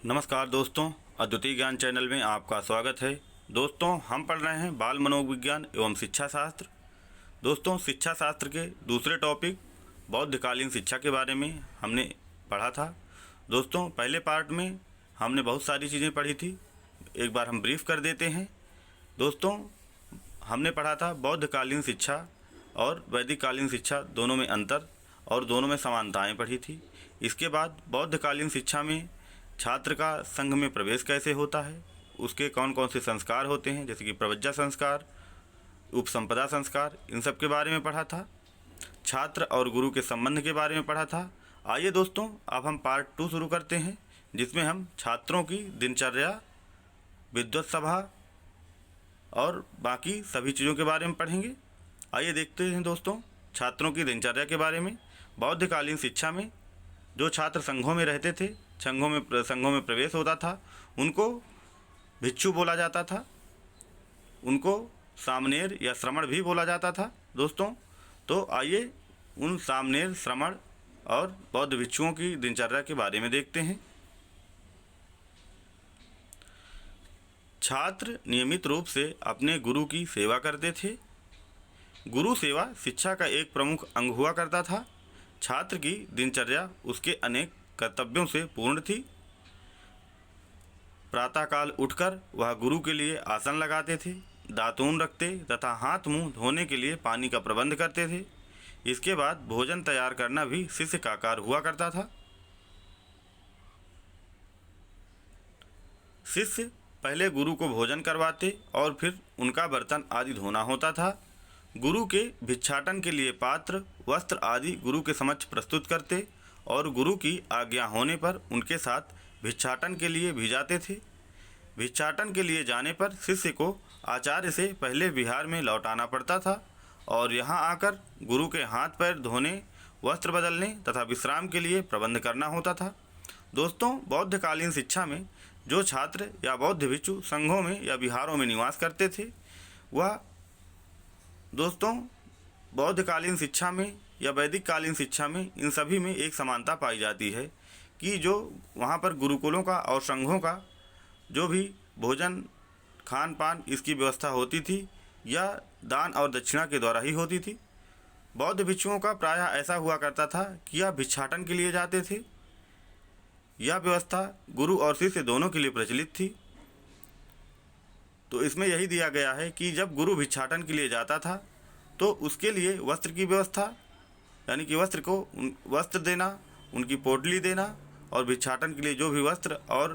नमस्कार दोस्तों, अद्वितीय ज्ञान चैनल में आपका स्वागत है। दोस्तों, हम पढ़ रहे हैं बाल मनोविज्ञान एवं शिक्षा शास्त्र। दोस्तों, शिक्षा शास्त्र के दूसरे टॉपिक बौद्धकालीन शिक्षा के बारे में हमने पढ़ा था। दोस्तों, पहले पार्ट में हमने बहुत सारी चीज़ें पढ़ी थी, एक बार हम ब्रीफ कर देते हैं। दोस्तों, हमने पढ़ा था बौद्धकालीन शिक्षा और वैदिककालीन शिक्षा दोनों में अंतर और दोनों में समानताएं पढ़ी थी। इसके बाद बौद्धकालीन शिक्षा में छात्र का संघ में प्रवेश कैसे होता है, उसके कौन कौन से संस्कार होते हैं, जैसे कि प्रवज्जा संस्कार, उपसंपदा संस्कार, इन सब के बारे में पढ़ा था। छात्र और गुरु के संबंध के बारे में पढ़ा था। आइए दोस्तों, अब हम पार्ट 2 शुरू करते हैं, जिसमें हम छात्रों की दिनचर्या, विद्वत सभा और बाकी सभी चीज़ों के बारे में पढ़ेंगे। आइए देखते हैं दोस्तों, छात्रों की दिनचर्या के बारे में। बौद्धकालीन शिक्षा में जो छात्र संघों में रहते थे, संघों में प्रवेश होता था, उनको भिक्षु बोला जाता था, उनको सामनेर या श्रमण भी बोला जाता था। दोस्तों, तो आइए उन सामनेर, श्रमण और बौद्ध भिक्षुओं की दिनचर्या के बारे में देखते हैं। छात्र नियमित रूप से अपने गुरु की सेवा करते थे। गुरु सेवा शिक्षा का एक प्रमुख अंग हुआ करता था। छात्र की दिनचर्या उसके अनेक कर्तव्यों से पूर्ण थी। प्रातःकाल उठकर वह गुरु के लिए आसन लगाते थे, दातून रखते तथा हाथ मुंह धोने के लिए पानी का प्रबंध करते थे। इसके बाद भोजन तैयार करना भी शिष्य का कार्य हुआ करता था। शिष्य पहले गुरु को भोजन करवाते और फिर उनका बर्तन आदि धोना होता था। गुरु के भिक्षाटन के लिए पात्र, वस्त्र आदि गुरु के समक्ष प्रस्तुत करते और गुरु की आज्ञा होने पर उनके साथ भिक्षाटन के लिए भी जाते थे। भिक्षाटन के लिए जाने पर शिष्य को आचार्य से पहले विहार में लौटाना पड़ता था और यहाँ आकर गुरु के हाथ पैर धोने, वस्त्र बदलने तथा विश्राम के लिए प्रबंध करना होता था। दोस्तों, बौद्धकालीन शिक्षा में जो छात्र या बौद्ध भिक्षु संघों में या विहारों में निवास करते थे, वह दोस्तों बौद्धकालीन शिक्षा में या वैदिक कालीन शिक्षा में इन सभी में एक समानता पाई जाती है कि जो वहाँ पर गुरुकुलों का और संघों का जो भी भोजन, खान पान, इसकी व्यवस्था होती थी या दान और दक्षिणा के द्वारा ही होती थी। बौद्ध भिक्षुओं का प्रायः ऐसा हुआ करता था कि यह भिक्षाटन के लिए जाते थे। यह व्यवस्था गुरु और शिष्य दोनों के लिए प्रचलित थी। तो इसमें यही दिया गया है कि जब गुरु भिक्षाटन के लिए जाता था तो उसके लिए वस्त्र की व्यवस्था, यानी कि वस्त्र देना, उनकी पोटली देना और भिक्षाटन के लिए जो भी वस्त्र और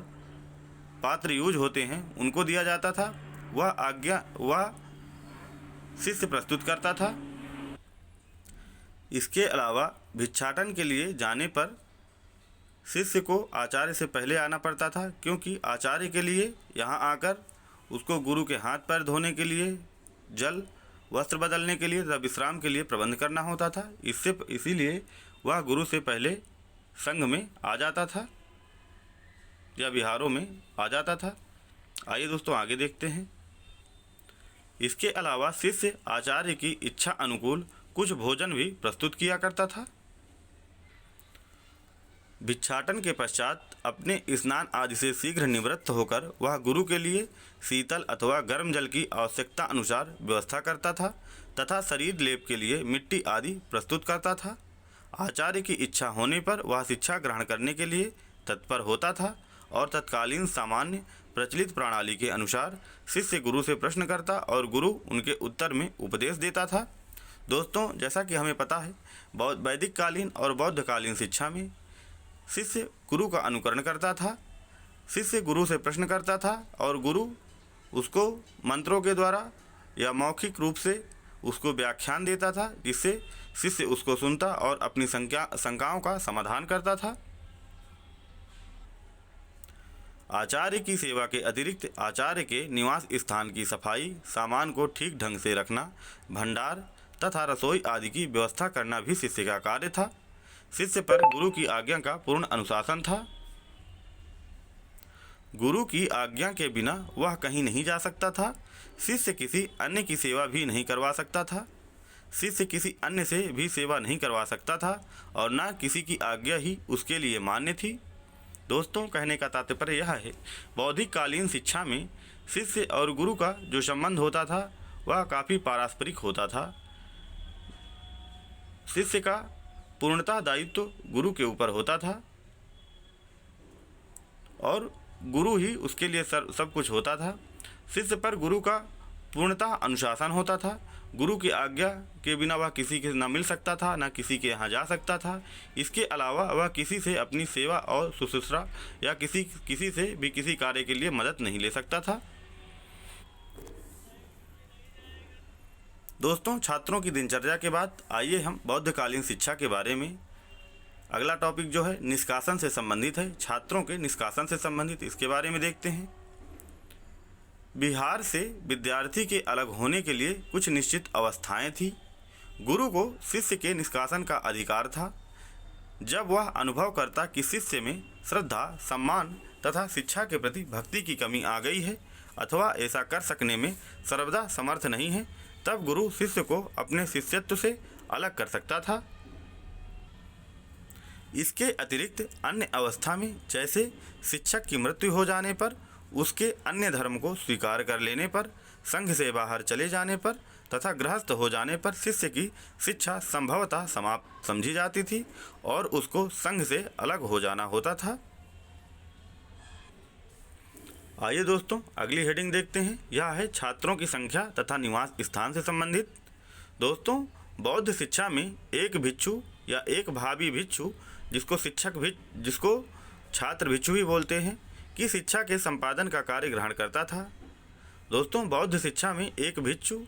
पात्र यूज होते हैं उनको दिया जाता था। वह शिष्य प्रस्तुत करता था। इसके अलावा भिक्षाटन के लिए जाने पर शिष्य को आचार्य से पहले आना पड़ता था, क्योंकि आचार्य के लिए यहाँ आकर उसको गुरु के हाथ पैर धोने के लिए, जल, वस्त्र बदलने के लिए तथा विश्राम के लिए प्रबंध करना होता था। इसीलिए वह गुरु से पहले संघ में आ जाता था या विहारों में आ जाता था। आइए दोस्तों, आगे देखते हैं। इसके अलावा शिष्य आचार्य की इच्छा अनुकूल कुछ भोजन भी प्रस्तुत किया करता था। भिक्षाटन के पश्चात अपने स्नान आदि से शीघ्र निवृत्त होकर वह गुरु के लिए शीतल अथवा गर्म जल की आवश्यकता अनुसार व्यवस्था करता था तथा शरीर लेप के लिए मिट्टी आदि प्रस्तुत करता था। आचार्य की इच्छा होने पर वह शिक्षा ग्रहण करने के लिए तत्पर होता था और तत्कालीन सामान्य प्रचलित प्रणाली के अनुसार शिष्य गुरु से प्रश्न करता और गुरु उनके उत्तर में उपदेश देता था। दोस्तों, जैसा कि हमें पता है, वैदिक कालीन और बौद्धकालीन शिक्षा में शिष्य गुरु का अनुकरण करता था। शिष्य गुरु से प्रश्न करता था और गुरु उसको मंत्रों के द्वारा या मौखिक रूप से उसको व्याख्यान देता था, जिससे शिष्य उसको सुनता और अपनी शंकाओं का समाधान करता था। आचार्य की सेवा के अतिरिक्त आचार्य के निवास स्थान की सफाई, सामान को ठीक ढंग से रखना, भंडार तथा रसोई आदि की व्यवस्था करना भी शिष्य का कार्य था। शिष्य पर गुरु की आज्ञा का पूर्ण अनुशासन था। गुरु की आज्ञा के बिना वह कहीं नहीं जा सकता था। शिष्य किसी अन्य की सेवा भी नहीं करवा सकता था। शिष्य किसी अन्य से भी सेवा नहीं करवा सकता था और न किसी की आज्ञा ही उसके लिए मान्य थी। दोस्तों, कहने का तात्पर्य यह है, बौद्धिक कालीन शिक्षा में शिष्य और गुरु का जो संबंध होता था वह काफ़ी पारस्परिक होता था। शिष्य का पूर्णतः दायित्व गुरु के ऊपर होता था और गुरु ही उसके लिए सब कुछ होता था। शिष्य पर गुरु का पूर्णतः अनुशासन होता था। गुरु की आज्ञा के बिना वह किसी के न मिल सकता था, न किसी के यहाँ जा सकता था। इसके अलावा वह किसी से अपनी सेवा और शुश्रूषा या किसी से भी किसी कार्य के लिए मदद नहीं ले सकता था। दोस्तों, छात्रों की दिनचर्या के बाद आइए हम बौद्धकालीन शिक्षा के बारे में, अगला टॉपिक जो है निष्कासन से संबंधित है, छात्रों के निष्कासन से संबंधित, इसके बारे में देखते हैं। बिहार से विद्यार्थी के अलग होने के लिए कुछ निश्चित अवस्थाएं थी। गुरु को शिष्य के निष्कासन का अधिकार था। जब वह अनुभव करता कि शिष्य में श्रद्धा, सम्मान तथा शिक्षा के प्रति भक्ति की कमी आ गई है अथवा ऐसा कर सकने में सर्वदा समर्थ नहीं है, तब गुरु शिष्य को अपने शिष्यत्व से अलग कर सकता था। इसके अतिरिक्त अन्य अवस्था में, जैसे शिक्षक की मृत्यु हो जाने पर, उसके अन्य धर्म को स्वीकार कर लेने पर, संघ से बाहर चले जाने पर तथा गृहस्थ हो जाने पर शिष्य की शिक्षा संभवतः समाप्त समझी जाती थी और उसको संघ से अलग हो जाना होता था। आइए दोस्तों, अगली हेडिंग देखते हैं। यह है छात्रों की संख्या तथा निवास स्थान से संबंधित। दोस्तों, बौद्ध शिक्षा में एक भिक्षु या एक भावी भिक्षु, जिसको छात्र भिक्षु भी बोलते हैं, की शिक्षा के संपादन का कार्य ग्रहण करता था। दोस्तों, बौद्ध शिक्षा में एक भिक्षु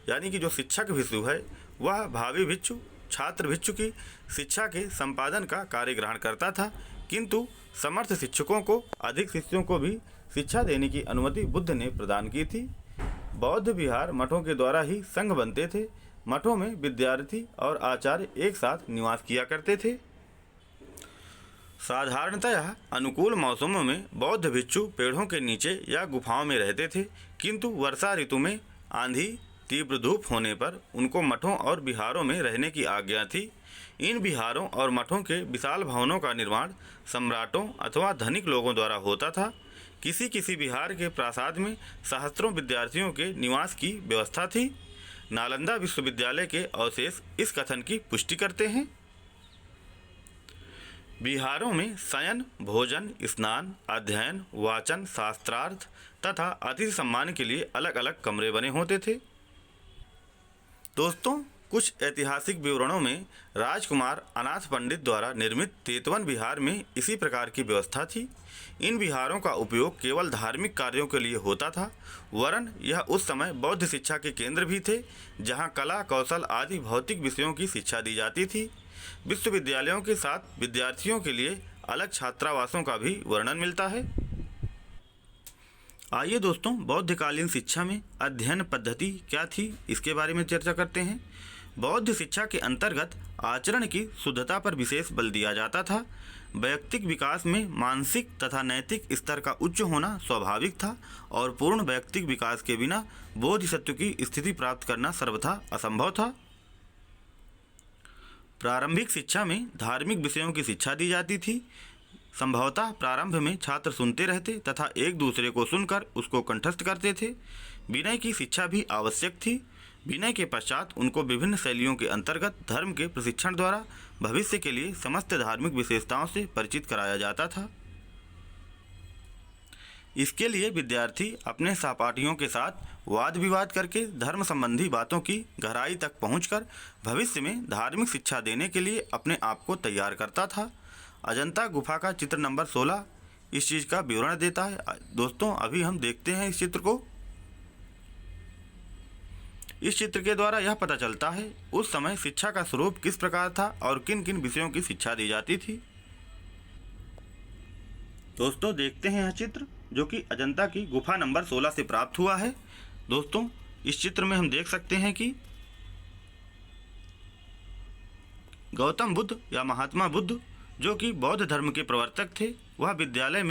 यानी कि जो शिक्षक भिक्षु है वह भावी भिक्षु, छात्र भिक्षु की शिक्षा के संपादन का कार्य ग्रहण करता था, किंतु समर्थ शिक्षकों को अधिक शिष्यों को भी शिक्षा देने की अनुमति बुद्ध ने प्रदान की थी। बौद्ध विहार मठों के द्वारा ही संघ बनते थे। मठों में विद्यार्थी और आचार्य एक साथ निवास किया करते थे। साधारणतः अनुकूल मौसमों में बौद्ध भिक्षु पेड़ों के नीचे या गुफाओं में रहते थे, किंतु वर्षा ऋतु में आंधी, तीव्र धूप होने पर उनको मठों और विहारों में रहने की आज्ञा थी। इन विहारों और मठों के विशाल भवनों का निर्माण सम्राटों अथवा धनिक लोगों द्वारा होता था। किसी किसी विहार के प्रासाद में सहस्त्रों विद्यार्थियों के निवास की व्यवस्था थी। नालंदा विश्वविद्यालय के अवशेष इस कथन की पुष्टि करते हैं। विहारों में शयन, भोजन, स्नान, अध्ययन, वाचन, शास्त्रार्थ तथा अतिथि सम्मान के लिए अलग अलग कमरे बने होते थे। दोस्तों, कुछ ऐतिहासिक विवरणों में राजकुमार अनाथ पंडित द्वारा निर्मित तेतवन विहार में इसी प्रकार की व्यवस्था थी। इन विहारों का उपयोग केवल धार्मिक कार्यों के लिए होता था, वरन यह उस समय बौद्ध शिक्षा के केंद्र भी थे, जहां कला, कौशल आदि भौतिक विषयों की शिक्षा दी जाती थी। विश्वविद्यालयों के साथ विद्यार्थियों के लिए अलग छात्रावासों का भी वर्णन मिलता है। आइए दोस्तों, बौद्धकालीन शिक्षा में अध्ययन पद्धति क्या थी, इसके बारे में चर्चा करते हैं। बौद्ध शिक्षा के अंतर्गत आचरण की शुद्धता पर विशेष बल दिया जाता था। वैयक्तिक विकास में मानसिक तथा नैतिक स्तर का उच्च होना स्वाभाविक था और पूर्ण वैयक्तिक विकास के बिना बोधिसत्व की स्थिति प्राप्त करना सर्वथा असंभव था। प्रारंभिक शिक्षा में धार्मिक विषयों की शिक्षा दी जाती थी। संभवतः प्रारंभ में छात्र सुनते रहते तथा एक दूसरे को सुनकर उसको कंठस्थ करते थे। विनय की शिक्षा भी आवश्यक थी। विनय के पश्चात उनको विभिन्न शैलियों के अंतर्गत धर्म के प्रशिक्षण द्वारा भविष्य के लिए समस्त धार्मिक विशेषताओं से परिचित कराया जाता था। इसके लिए विद्यार्थी अपने सहपाठियों के साथ वाद विवाद करके धर्म संबंधी बातों की गहराई तक पहुंचकर भविष्य में धार्मिक शिक्षा देने के लिए अपने आप को तैयार करता था। अजंता गुफा का चित्र नंबर 16 इस चीज़ का विवरण देता है। दोस्तों, अभी हम देखते हैं इस चित्र को। इस चित्र के द्वारा यह पता चलता है उस समय शिक्षा का स्वरूप किस प्रकार था और किन किन विषयों की शिक्षा दी जाती थी। दोस्तों, देखते हैं यह चित्र जो कि अजंता की गुफा नंबर 16 से प्राप्त हुआ है। दोस्तों, इस चित्र में हम देख सकते हैं कि गौतम बुद्ध या महात्मा बुद्ध, जो कि बौद्ध धर्म के प्रवर्तक थे, वह विद्यालय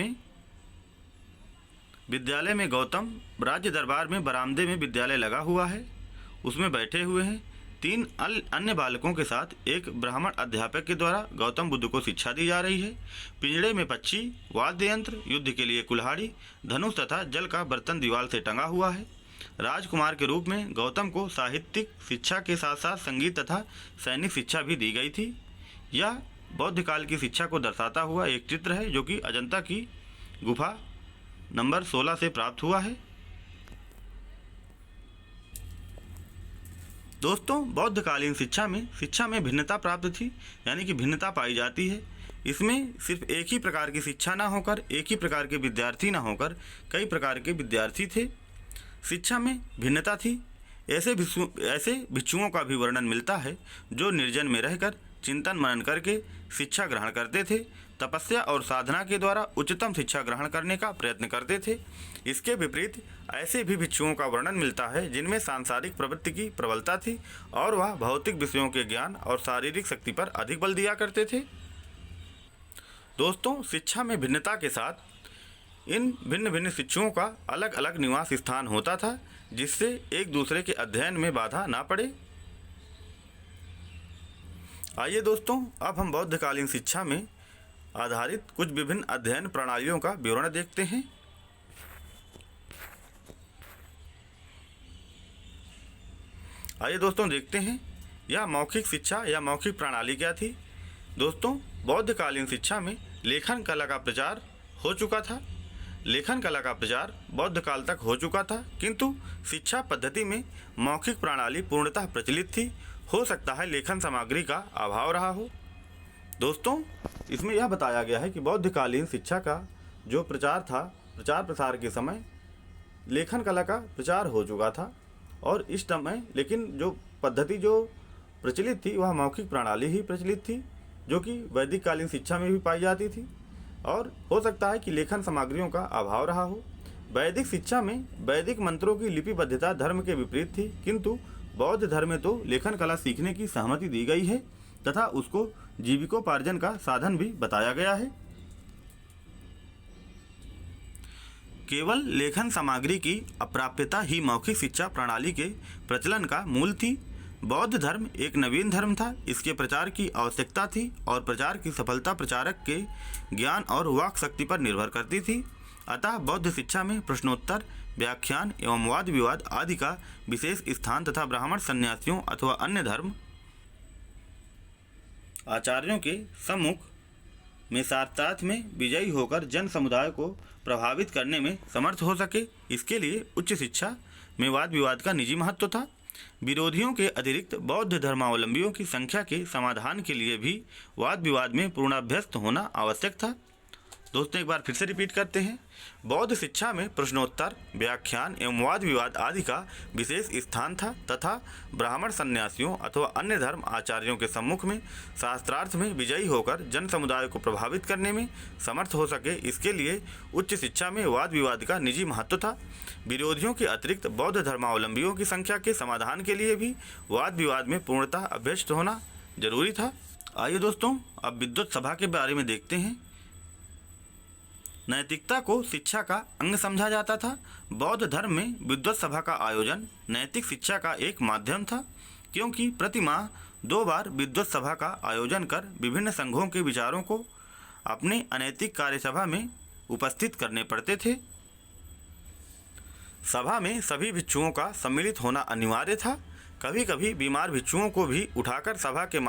में गौतम राज्य दरबार में बरामदे में विद्यालय लगा हुआ है, उसमें बैठे हुए हैं। 3 अन्य बालकों के साथ एक ब्राह्मण अध्यापक के द्वारा गौतम बुद्ध को शिक्षा दी जा रही है। पिंजड़े में पक्षी, वाद्य यंत्र, युद्ध के लिए कुल्हाड़ी, धनुष तथा जल का बर्तन दीवार से टंगा हुआ है। राजकुमार के रूप में गौतम को साहित्यिक शिक्षा के साथ साथ संगीत तथा सैनिक शिक्षा भी दी गई थी। यह बौद्ध काल की शिक्षा को दर्शाता हुआ एक चित्र है जो कि अजंता की गुफा नंबर 16 से प्राप्त हुआ है। दोस्तों, बौद्ध कालीन शिक्षा में भिन्नता प्राप्त थी, यानी कि भिन्नता पाई जाती है। इसमें सिर्फ एक ही प्रकार की शिक्षा ना होकर, एक ही प्रकार के विद्यार्थी ना होकर कई प्रकार के विद्यार्थी थे। शिक्षा में भिन्नता थी। ऐसे भिक्षुओं का भी वर्णन मिलता है जो निर्जन में रहकर चिंतन मनन करके शिक्षा ग्रहण करते थे, तपस्या और साधना के द्वारा उच्चतम शिक्षा ग्रहण करने का प्रयत्न करते थे। इसके विपरीत ऐसे भी भिक्षुओं का वर्णन मिलता है जिनमें सांसारिक प्रवृत्ति की प्रबलता थी और वह भौतिक विषयों के ज्ञान और शारीरिक शक्ति पर अधिक बल दिया करते थे। दोस्तों, शिक्षा में भिन्नता के साथ इन भिन्न भिन्न शिक्षुओं का अलग अलग निवास स्थान होता था, जिससे एक दूसरे के अध्ययन में बाधा ना पड़े। आइए दोस्तों, अब हम बौद्धकालीन शिक्षा में आधारित कुछ विभिन्न अध्ययन प्रणालियों का विवरण देखते हैं। आइए दोस्तों देखते हैं यह मौखिक शिक्षा या मौखिक प्रणाली क्या थी। दोस्तों, बौद्धकालीन शिक्षा में लेखन कला का प्रचार हो चुका था। लेखन कला का प्रचार बौद्ध काल तक हो चुका था, किंतु शिक्षा पद्धति में मौखिक प्रणाली पूर्णतः प्रचलित थी। हो सकता है लेखन सामग्री का अभाव रहा हो। दोस्तों, इसमें यह बताया गया है कि बौद्धकालीन शिक्षा का जो प्रचार था, प्रचार प्रसार के समय लेखन कला का प्रचार हो चुका था और इस समय लेकिन जो पद्धति जो प्रचलित थी वह मौखिक प्रणाली ही प्रचलित थी, जो कि वैदिक कालीन शिक्षा में भी पाई जाती थी। और हो सकता है कि लेखन सामग्रियों का अभाव रहा हो। वैदिक शिक्षा में वैदिक मंत्रों की लिपिबद्धता धर्म के विपरीत थी, किंतु बौद्ध धर्म में तो लेखन कला सीखने की सहमति दी गई है तथा उसको जीविकोपार्जन का साधन भी बताया गया है। केवल लेखन सामग्री की अप्राप्यता ही मौखिक शिक्षा प्रणाली के प्रचलन का मूल थी। बौद्ध धर्म एक नवीन धर्म था। इसके प्रचार की आवश्यकता थी और प्रचार की सफलता प्रचारक के ज्ञान और वाक शक्ति पर निर्भर करती थी। अतः बौद्ध शिक्षा में प्रश्नोत्तर, व्याख्यान एवं वाद विवाद आदि का विशेष स्थान तथा ब्राह्मण सन्यासियों अथवा अन्य धर्म आचार्यों के सम्मुख में सार्थार्थ में विजयी होकर जन समुदाय को प्रभावित करने में समर्थ हो सके, इसके लिए उच्च शिक्षा में वाद विवाद का निजी महत्व था। विरोधियों के अतिरिक्त बौद्ध धर्मावलंबियों की संख्या के समाधान के लिए भी वाद विवाद में पूर्णाभ्यस्त होना आवश्यक था। दोस्तों, एक बार फिर से रिपीट करते हैं। बौद्ध शिक्षा में प्रश्नोत्तर, व्याख्यान एवं वाद विवाद आदि का विशेष स्थान था तथा ब्राह्मण सन्यासियों अथवा अन्य धर्म आचार्यों के सम्मुख में शास्त्रार्थ में विजयी होकर जन समुदाय को प्रभावित करने में समर्थ हो सके, इसके लिए उच्च शिक्षा में वाद विवाद का निजी महत्व था। विरोधियों के अतिरिक्त बौद्ध धर्मावलंबियों की संख्या के समाधान के लिए भी वाद विवाद में पूर्णतः अभ्यस्त होना जरूरी था। आइए दोस्तों, अब विद्वत सभा के बारे में देखते हैं। नैतिकता को शिक्षा का अंग समझा जाता था। बौद्ध धर्म में विद्वत सभा का आयोजन नैतिक शिक्षा का एक माध्यम था, क्योंकि प्रति माह 2 बार विद्वत सभा का आयोजन कर विभिन्न संघों के विचारों को अपने अनैतिक कार्यसभा में उपस्थित करने पड़ते थे। सभा में सभी भिक्षुओं का सम्मिलित होना अनिवार्य था। कभी कभी बीमार भिक्षुओं को भी उठाकर सभा के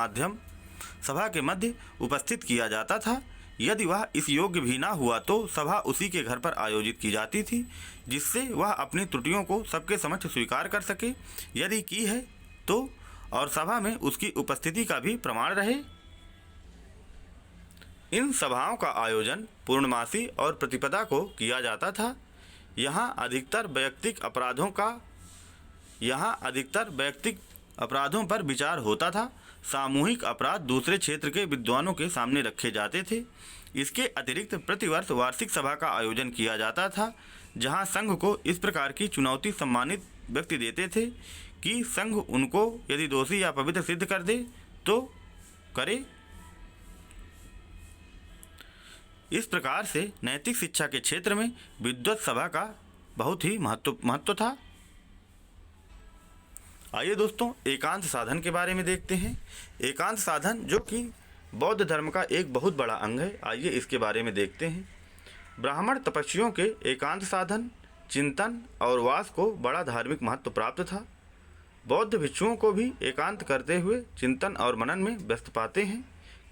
मध्य उपस्थित किया जाता था। यदि वह इस योग्य भी ना हुआ तो सभा उसी के घर पर आयोजित की जाती थी, जिससे वह अपनी त्रुटियों को सबके समक्ष स्वीकार कर सके, यदि की है तो, और सभा में उसकी उपस्थिति का भी प्रमाण रहे। इन सभाओं का आयोजन पूर्णमासी और प्रतिपदा को किया जाता था। यहाँ अधिकतर वैयक्तिक अपराधों पर विचार होता था। सामूहिक अपराध दूसरे क्षेत्र के विद्वानों के सामने रखे जाते थे। इसके अतिरिक्त प्रतिवर्ष वार्षिक सभा का आयोजन किया जाता था, जहां संघ को इस प्रकार की चुनौती सम्मानित व्यक्ति देते थे कि संघ उनको यदि दोषी या पवित्र सिद्ध कर दे तो करे। इस प्रकार से नैतिक शिक्षा के क्षेत्र में विद्वत सभा का बहुत ही महत्व था। आइए दोस्तों एकांत साधन के बारे में देखते हैं। एकांत साधन जो कि बौद्ध धर्म का एक बहुत बड़ा अंग है, आइए इसके बारे में देखते हैं। ब्राह्मण तपस्वियों के एकांत साधन, चिंतन और वास को बड़ा धार्मिक महत्व प्राप्त था। बौद्ध भिक्षुओं को भी एकांत करते हुए चिंतन और मनन में व्यस्त पाते हैं,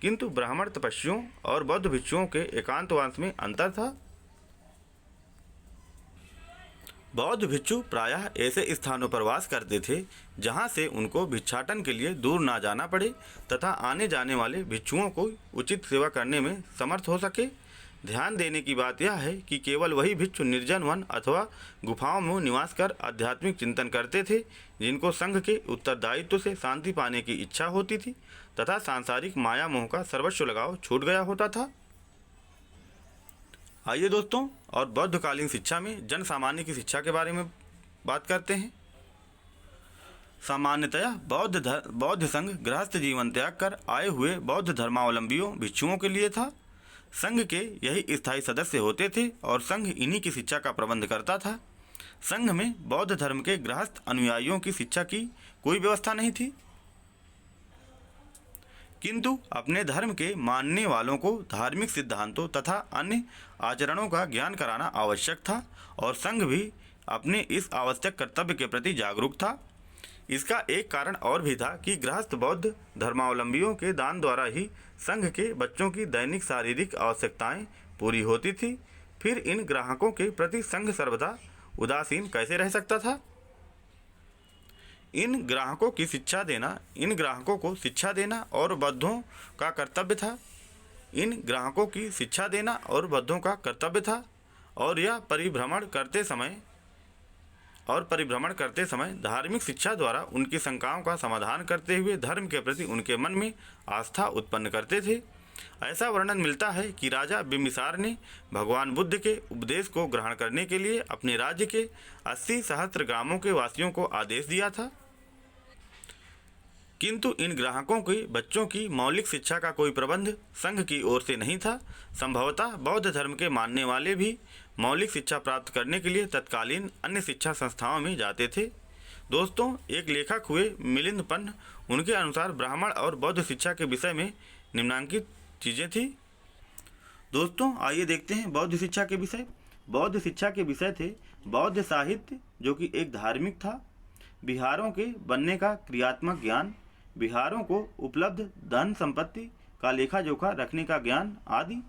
किंतु ब्राह्मण तपस्वियों और बौद्ध भिक्षुओं के एकांतवास में अंतर था। बौद्ध भिक्षु प्रायः ऐसे स्थानों पर वास करते थे जहां से उनको भिक्षाटन के लिए दूर ना जाना पड़े तथा आने जाने वाले भिक्षुओं को उचित सेवा करने में समर्थ हो सके। ध्यान देने की बात यह है कि केवल वही भिक्षु निर्जन वन अथवा गुफाओं में निवास कर आध्यात्मिक चिंतन करते थे जिनको संघ के उत्तरदायित्व से शांति पाने की इच्छा होती थी तथा सांसारिक माया मोह का सर्वस्व लगाव छूट गया होता था। आइए दोस्तों और बौद्धकालीन शिक्षा में जन सामान्य की शिक्षा के बारे में बात करते हैं। सामान्यतया बौद्ध संघ गृहस्थ जीवन त्याग कर आए हुए बौद्ध धर्मावलंबियों भिक्षुओं के लिए था। संघ के यही स्थायी सदस्य होते थे और संघ इन्हीं की शिक्षा का प्रबंध करता था। संघ में बौद्ध धर्म के गृहस्थ अनुयायियों की शिक्षा की कोई व्यवस्था नहीं थी, किंतु अपने धर्म के मानने वालों को धार्मिक सिद्धांतों तथा अन्य आचरणों का ज्ञान कराना आवश्यक था और संघ भी अपने इस आवश्यक कर्तव्य के प्रति जागरूक था। इसका एक कारण और भी था कि गृहस्थ बौद्ध धर्मावलंबियों के दान द्वारा ही संघ के बच्चों की दैनिक शारीरिक आवश्यकताएं पूरी होती थी। फिर इन ग्राहकों के प्रति संघ सर्वदा उदासीन कैसे रह सकता था। इन ग्राहकों को शिक्षा देना और बौद्धों का कर्तव्य था। ग्राहकों की शिक्षा देना और बौद्धों का कर्तव्य था और यह परिभ्रमण करते समय धार्मिक शिक्षा द्वारा उनकी शंकाओं का समाधान करते हुए धर्म के प्रति उनके मन में आस्था उत्पन्न करते थे। ऐसा वर्णन मिलता है कि राजा बिम्बिसार ने भगवान बुद्ध के उपदेश को ग्रहण करने के लिए अपने राज्य के 80 सहस्त्र ग्रामों के वासियों को आदेश दिया था, किंतु इन ग्राहकों के बच्चों की मौलिक शिक्षा का कोई प्रबंध संघ की ओर से नहीं था। संभवतः बौद्ध धर्म के मानने वाले भी मौलिक शिक्षा प्राप्त करने के लिए तत्कालीन अन्य शिक्षा संस्थाओं में जाते थे। दोस्तों, एक लेखक हुए मिलिंद पन्ह, उनके अनुसार ब्राह्मण और बौद्ध शिक्षा के विषय में निम्नांकित चीज़ें थी। दोस्तों, आइए देखते हैं बौद्ध शिक्षा के विषय। बौद्ध शिक्षा के विषय थे बौद्ध साहित्य जो कि एक धार्मिक था, विहारों के बनने का क्रियात्मक ज्ञान, विहारों को उपलब्ध धन संपत्ति का लेखा जोखा रखने का ज्ञान आदि।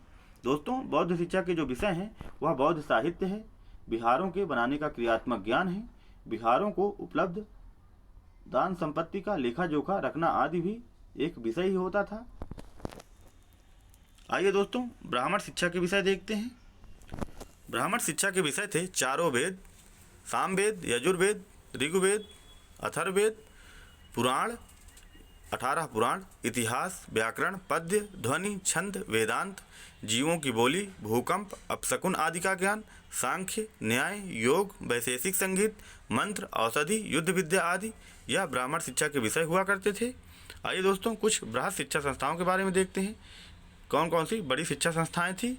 दोस्तों, बौद्ध शिक्षा के जो विषय हैं वह बौद्ध साहित्य है, विहारों के बनाने का क्रियात्मक ज्ञान है, विहारों को उपलब्ध दान संपत्ति का लेखा जोखा रखना आदि भी एक विषय ही होता था। आइए दोस्तों ब्राह्मण शिक्षा के विषय देखते हैं। ब्राह्मण शिक्षा के विषय थे चारों वेद, सामवेद, यजुर्वेद, ऋग्वेद, अथर्ववेद, पुराण, 18 पुराण, इतिहास, व्याकरण, पद्य, ध्वनि, छंद, वेदांत, जीवों की बोली, भूकंप, अपशकुन आदि का ज्ञान, सांख्य, न्याय, योग, वैशेषिक संगीत, मंत्र, औषधि, युद्ध विद्या आदि यह ब्राह्मण शिक्षा के विषय हुआ करते थे। आइए दोस्तों कुछ बृहद शिक्षा संस्थाओं के बारे में देखते हैं। कौन कौन सी बड़ी शिक्षा संस्थाएं थी।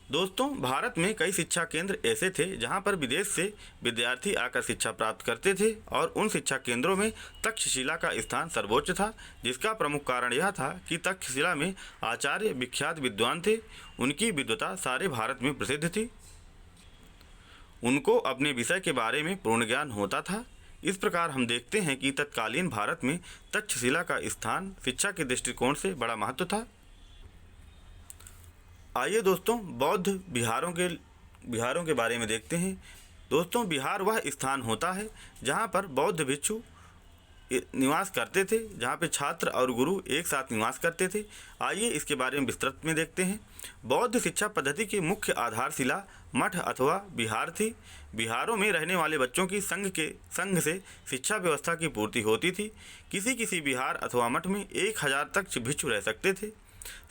दोस्तों, भारत में कई शिक्षा केंद्र ऐसे थे जहां पर विदेश से विद्यार्थी आकर शिक्षा प्राप्त करते थे और उन शिक्षा केंद्रों में तक्षशिला का स्थान सर्वोच्च था, जिसका प्रमुख कारण यह था कि तक्षशिला में आचार्य विख्यात विद्वान थे। उनकी विद्वता सारे भारत में प्रसिद्ध थी। उनको अपने विषय के बारे में पूर्ण ज्ञान होता था। इस प्रकार हम देखते हैं कि तत्कालीन भारत में तक्षशिला का स्थान शिक्षा के दृष्टिकोण से बड़ा महत्व था। आइए दोस्तों बौद्ध विहारों के बारे में देखते हैं। दोस्तों, विहार वह स्थान होता है जहाँ पर बौद्ध भिक्षु निवास करते थे, जहाँ पे छात्र और गुरु एक साथ निवास करते थे। आइए इसके बारे में विस्तृत में देखते हैं। बौद्ध शिक्षा पद्धति की मुख्य आधारशिला मठ अथवा विहार थी। विहारों में रहने वाले बच्चों की संघ से शिक्षा व्यवस्था की पूर्ति होती थी। किसी विहार अथवा मठ में 1000 तक भिक्षु रह सकते थे।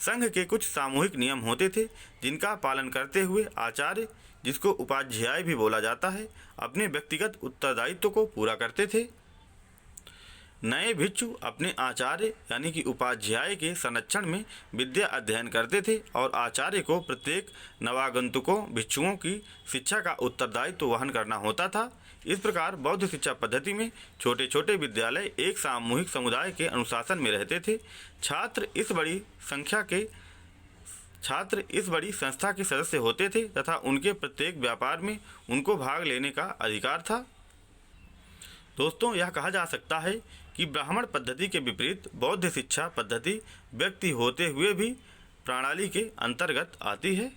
संघ के कुछ सामूहिक नियम होते थे जिनका पालन करते हुए आचार्य, जिसको उपाध्याय भी बोला जाता है, अपने व्यक्तिगत उत्तरदायित्व को पूरा करते थे। नए भिक्षु अपने आचार्य यानी कि उपाध्याय के संरक्षण में विद्या अध्ययन करते थे और आचार्य को प्रत्येक नवागंतुकों भिक्षुओं की शिक्षा का उत्तरदायित्व वहन करना होता था। इस प्रकार बौद्ध शिक्षा पद्धति में छोटे छोटे विद्यालय एक सामूहिक समुदाय के अनुशासन में रहते थे। छात्र इस बड़ी संस्था के सदस्य होते थे तथा उनके प्रत्येक व्यापार में उनको भाग लेने का अधिकार था। दोस्तों, यह कहा जा सकता है कि ब्राह्मण पद्धति के विपरीत बौद्ध शिक्षा पद्धति व्यक्ति होते हुए भी प्रणाली के अंतर्गत आती है।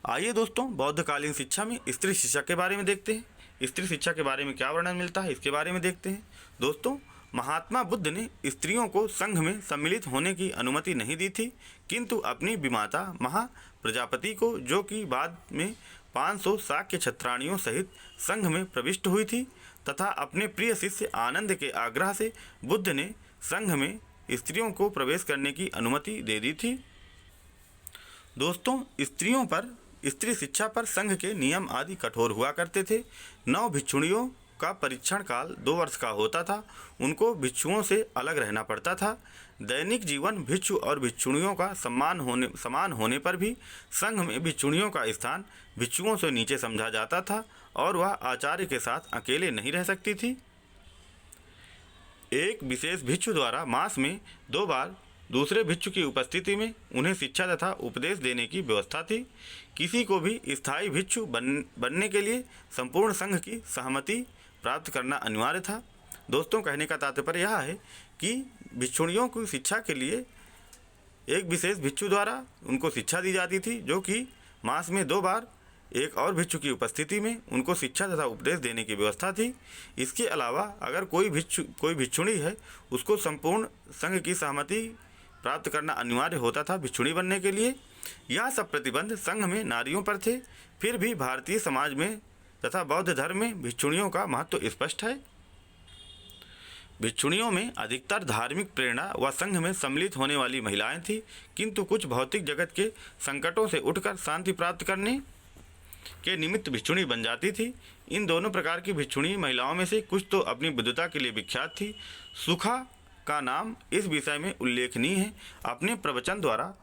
आइए दोस्तों, बौद्धकालीन शिक्षा में स्त्री शिक्षा के बारे में देखते हैं। स्त्री शिक्षा के बारे में क्या वर्णन मिलता है, इसके बारे में देखते हैं। दोस्तों, महात्मा बुद्ध ने स्त्रियों को संघ में सम्मिलित होने की अनुमति नहीं दी थी, किंतु अपनी विमाता महा प्रजापति को, जो कि बाद में 500 शाक्य छत्राणियों सहित संघ में प्रविष्ट हुई थी, तथा अपने प्रिय शिष्य आनंद के आग्रह से बुद्ध ने संघ में स्त्रियों को प्रवेश करने की अनुमति दे दी थी। दोस्तों, स्त्री शिक्षा पर संघ के नियम आदि कठोर हुआ करते थे। 9 भिक्षुणियों का परीक्षण काल 2 वर्ष का होता था। उनको भिक्षुओं से अलग रहना पड़ता था। दैनिक जीवन भिक्षु और भिक्षुणियों का समान होने पर भी संघ में भिक्षुणियों का स्थान भिक्षुओं से नीचे समझा जाता था और वह आचार्य के साथ अकेले नहीं रह सकती थी। एक विशेष भिक्षु द्वारा मास में 2 बार दूसरे भिक्षु की उपस्थिति में उन्हें शिक्षा तथा उपदेश देने की व्यवस्था थी। किसी को भी स्थायी भिक्षु बनने के लिए संपूर्ण संघ की सहमति प्राप्त करना अनिवार्य था। दोस्तों, कहने का तात्पर्य यह है कि भिक्षुणियों की शिक्षा के लिए एक विशेष भिक्षु द्वारा उनको शिक्षा दी जाती थी, जो कि मास में 2 बार एक और भिक्षु की उपस्थिति में उनको शिक्षा तथा उपदेश देने की व्यवस्था थी। इसके अलावा अगर कोई भिक्षुणी है, उसको संपूर्ण संघ की सहमति प्राप्त करना अनिवार्य होता था भिक्षुणी बनने के लिए। यह सब प्रतिबंध संघ में नारियों पर थे। फिर भी भारतीय समाज में तथा बौद्ध धर्म में भिक्षुणियों का महत्व स्पष्ट है। भिक्षुणियों में अधिकतर धार्मिक प्रेरणा व संघ में सम्मिलित होने वाली महिलाएं थीं, किंतु कुछ भौतिक जगत के संकटों से उठकर शांति प्राप्त करने के निमित्त भिक्षुणी बन जाती थी। इन दोनों प्रकार की भिक्षुणी महिलाओं में से कुछ तो अपनी बुद्धता के लिए विख्यात थी। सुखा का नाम इस विषय में उल्लेखनीय है। अपने प्रवचन द्वारा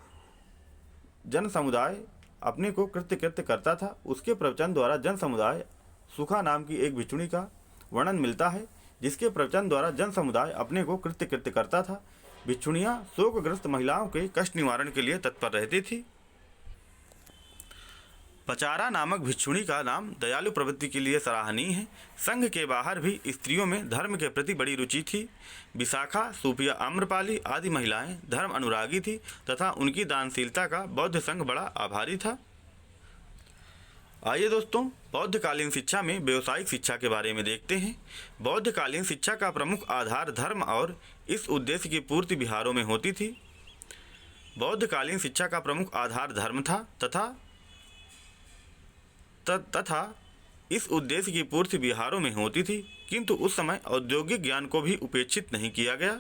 जन समुदाय अपने को कृत्य करता था। उसके प्रवचन द्वारा जन समुदाय सुखा नाम की एक भिक्षुणी का वर्णन मिलता है, जिसके प्रवचन द्वारा जन समुदाय अपने को कृत्य करता था। भिक्षुणियाँ शोकग्रस्त महिलाओं के कष्ट निवारण के लिए तत्पर रहती थी। पचारा नामक भिक्षुणी का नाम दयालु प्रवृत्ति के लिए सराहनीय है। संघ के बाहर भी स्त्रियों में धर्म के प्रति बड़ी रुचि थी। विशाखा, सूफिया, आम्रपाली आदि महिलाएं धर्म अनुरागी थी तथा उनकी दानशीलता का बौद्ध संघ बड़ा आभारी था। आइए दोस्तों, बौद्धकालीन शिक्षा में व्यवसायिक शिक्षा के बारे में देखते हैं। बौद्धकालीन शिक्षा का प्रमुख आधार धर्म और इस उद्देश्य की पूर्ति विहारों में होती थी। बौद्धकालीन शिक्षा का प्रमुख आधार धर्म था तथा इस उद्देश्य की पूर्ति विहारों में होती थी, किंतु उस समय औद्योगिक ज्ञान को भी उपेक्षित नहीं किया गया।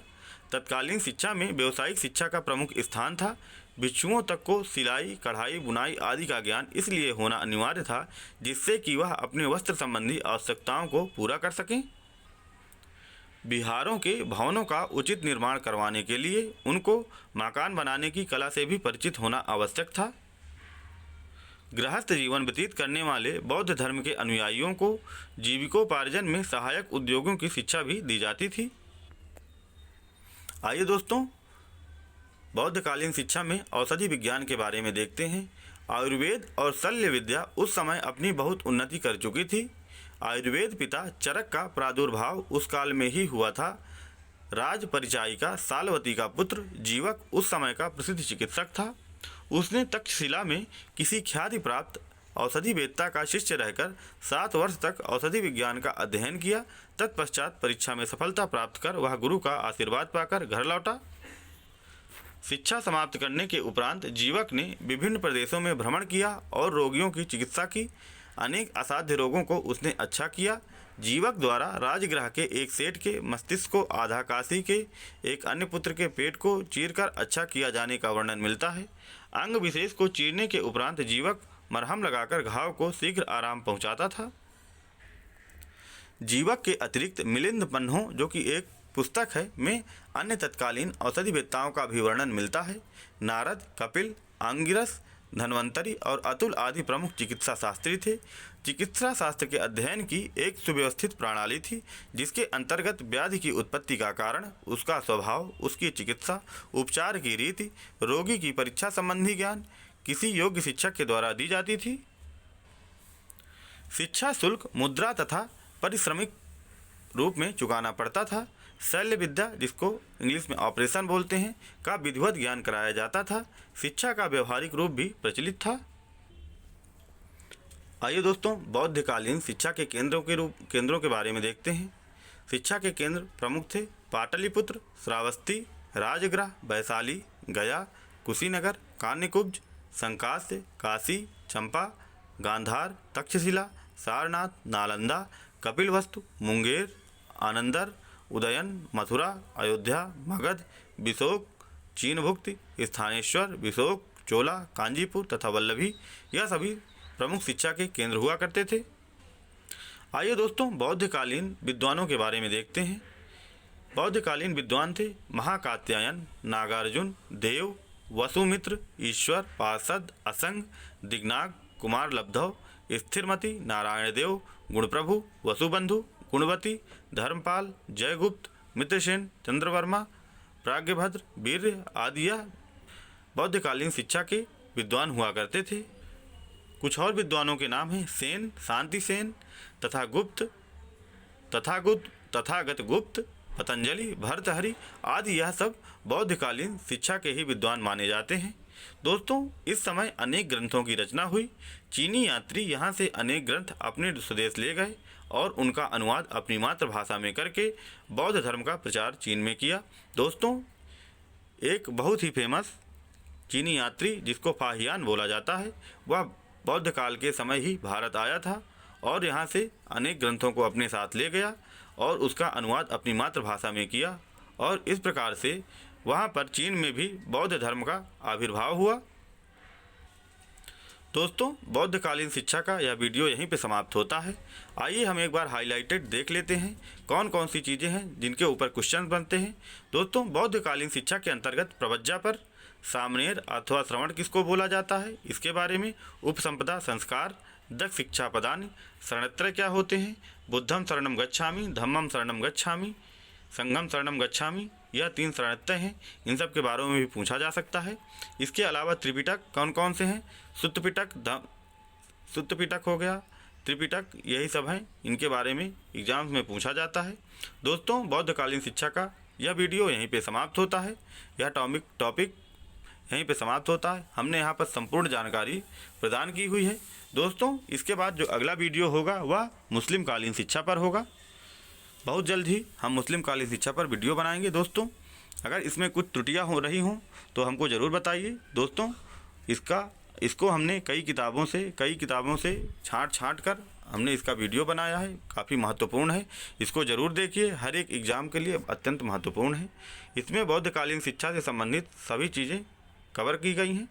तत्कालीन शिक्षा में व्यवसायिक शिक्षा का प्रमुख स्थान था। भिक्षुओं तक को सिलाई, कढ़ाई, बुनाई आदि का ज्ञान इसलिए होना अनिवार्य था जिससे कि वह अपने वस्त्र संबंधी आवश्यकताओं को पूरा कर सकें। विहारों के भवनों का उचित निर्माण करवाने के लिए उनको मकान बनाने की कला से भी परिचित होना आवश्यक था। गृहस्थ जीवन व्यतीत करने वाले बौद्ध धर्म के अनुयायियों को जीविकोपार्जन में सहायक उद्योगों की शिक्षा भी दी जाती थी। आइए दोस्तों, बौद्धकालीन शिक्षा में औषधि विज्ञान के बारे में देखते हैं। आयुर्वेद और शल्य विद्या उस समय अपनी बहुत उन्नति कर चुकी थी। आयुर्वेद पिता चरक का प्रादुर्भाव उस काल में ही हुआ था। राज परिचायिका सालवती का पुत्र जीवक उस समय का प्रसिद्ध चिकित्सक था। उसने तक्षशिला में किसी ख्याति प्राप्त औषधि वेत्ता का शिष्य रहकर 7 वर्ष तक औषधि विज्ञान का अध्ययन किया। तत्पश्चात परीक्षा में सफलता प्राप्त कर वह गुरु का आशीर्वाद पाकर घर लौटा। शिक्षा समाप्त करने के उपरांत जीवक ने विभिन्न प्रदेशों में भ्रमण किया और रोगियों की चिकित्सा की। अनेक असाध्य रोगों को उसने अच्छा किया। जीवक द्वारा राजगृह के एक सेठ के मस्तिष्क को, आधा काशी के एक अन्य पुत्र के पेट को चीरकर अच्छा किया जाने का वर्णन मिलता है। अंग विशेष को चीरने के उपरांत जीवक मरहम लगाकर घाव को शीघ्र आराम पहुंचाता था। जीवक के अतिरिक्त मिलिंद पन्हों, जो कि एक पुस्तक है, में अन्य तत्कालीन औषधि वेत्ताओं का भी वर्णन मिलता है। नारद, कपिल, अंगिरस, धन्वंतरी और अतुल आदि प्रमुख चिकित्सा शास्त्री थे। चिकित्सा शास्त्र के अध्ययन की एक सुव्यवस्थित प्रणाली थी, जिसके अंतर्गत व्याधि की उत्पत्ति का कारण, उसका स्वभाव, उसकी चिकित्सा, उपचार की रीति, रोगी की परीक्षा संबंधी ज्ञान किसी योग्य शिक्षक के द्वारा दी जाती थी। शिक्षा शुल्क मुद्रा तथा पारिश्रमिक रूप में चुकाना पड़ता था। शल्य विद्या, जिसको इंग्लिश में ऑपरेशन बोलते हैं, का विधिवत ज्ञान कराया जाता था। शिक्षा का व्यवहारिक रूप भी प्रचलित था। आइए दोस्तों, बौद्धकालीन शिक्षा के केंद्रों के बारे में देखते हैं। शिक्षा के केंद्र प्रमुख थे पाटलिपुत्र, श्रावस्ती, राजगृह, वैशाली, गया, कुशीनगर, कान्यकुब्ज, संकास्य, काशी, चंपा, गांधार, तक्षशिला, सारनाथ, नालंदा, कपिलवस्तु, मुंगेर, आनंदर, उदयन, मथुरा, अयोध्या, मगध, बिशोक, चीनभुक्ति, स्थानेश्वर, बिशोक, चोला, कांजीपुर तथा वल्लभी, यह सभी प्रमुख शिक्षा के केंद्र हुआ करते थे। आइए दोस्तों, बौद्धकालीन विद्वानों के बारे में देखते हैं। बौद्धकालीन विद्वान थे महाकात्यायन, नागार्जुन, देव, वसुमित्र, ईश्वर, पार्षद, असंग, दिग्नाग, कुमार लब्धव, स्थिरमति, नारायण देव, गुणप्रभु, वसुबंधु, गुणवती, धर्मपाल, जयगुप्त, मित्रसेन, चंद्रवर्मा, प्राज्ञभद्र, वीर्य आदि यह बौद्धकालीन शिक्षा के विद्वान हुआ करते थे। कुछ और विद्वानों के नाम हैं सेन, शांति सेन, तथागत गुप्त, पतंजलि, भर्तहरि आदि, यह सब बौद्धकालीन शिक्षा के ही विद्वान माने जाते हैं। दोस्तों, इस समय अनेक ग्रंथों की रचना हुई। चीनी यात्री यहाँ से अनेक ग्रंथ अपने स्वदेश ले गए और उनका अनुवाद अपनी मातृभाषा में करके बौद्ध धर्म का प्रचार चीन में किया। दोस्तों, एक बहुत ही फेमस चीनी यात्री, जिसको फाहियान बोला जाता है, वह बौद्ध काल के समय ही भारत आया था और यहाँ से अनेक ग्रंथों को अपने साथ ले गया और उसका अनुवाद अपनी मातृभाषा में किया, और इस प्रकार से वहाँ पर चीन में भी बौद्ध धर्म का आविर्भाव हुआ। दोस्तों, बौद्धकालीन शिक्षा का यह वीडियो यहीं पे समाप्त होता है। आइए हम एक बार हाईलाइटेड देख लेते हैं कौन कौन सी चीज़ें हैं जिनके ऊपर क्वेश्चन बनते हैं। दोस्तों, बौद्धकालीन शिक्षा के अंतर्गत प्रवज्जा पर, सामनेर अथवा श्रवण किसको बोला जाता है, इसके बारे में, उपसंपदा संस्कार, दक्ष शिक्षा पदानि, शरणत्रय क्या होते हैं, बुद्धम शरणम गच्छामि, धम्मम शरणम गच्छामि, संघम शरणम गच्छामि, यह 3 शरणत्रय हैं। इन सब के बारे में भी पूछा जा सकता है। इसके अलावा त्रिपिटक कौन कौन से हैं, सुत्त पिटक हो गया, त्रिपिटक, यही सब हैं। इनके बारे में एग्जाम्स में पूछा जाता है। दोस्तों, बौद्धकालीन शिक्षा का यह वीडियो यहीं पे समाप्त होता है। यह टॉपिक यहीं पे समाप्त होता है। हमने यहाँ पर संपूर्ण जानकारी प्रदान की हुई है। दोस्तों, इसके बाद जो अगला वीडियो होगा वह मुस्लिम कालीन शिक्षा पर होगा। बहुत जल्द ही हम मुस्लिम कालीन शिक्षा पर वीडियो बनाएंगे। दोस्तों, अगर इसमें कुछ त्रुटियाँ हो रही हों तो हमको ज़रूर बताइए। दोस्तों, इसको हमने कई किताबों से छांट कर हमने इसका वीडियो बनाया है। काफ़ी महत्वपूर्ण है, इसको ज़रूर देखिए। हर एक एग्ज़ाम के लिए अत्यंत महत्वपूर्ण है। इसमें बौद्धकालीन शिक्षा से संबंधित सभी चीज़ें कवर की गई हैं।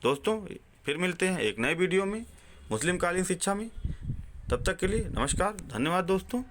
दोस्तों, फिर मिलते हैं एक नए वीडियो में मुस्लिम कालीन शिक्षा में। तब तक के लिए नमस्कार, धन्यवाद दोस्तों।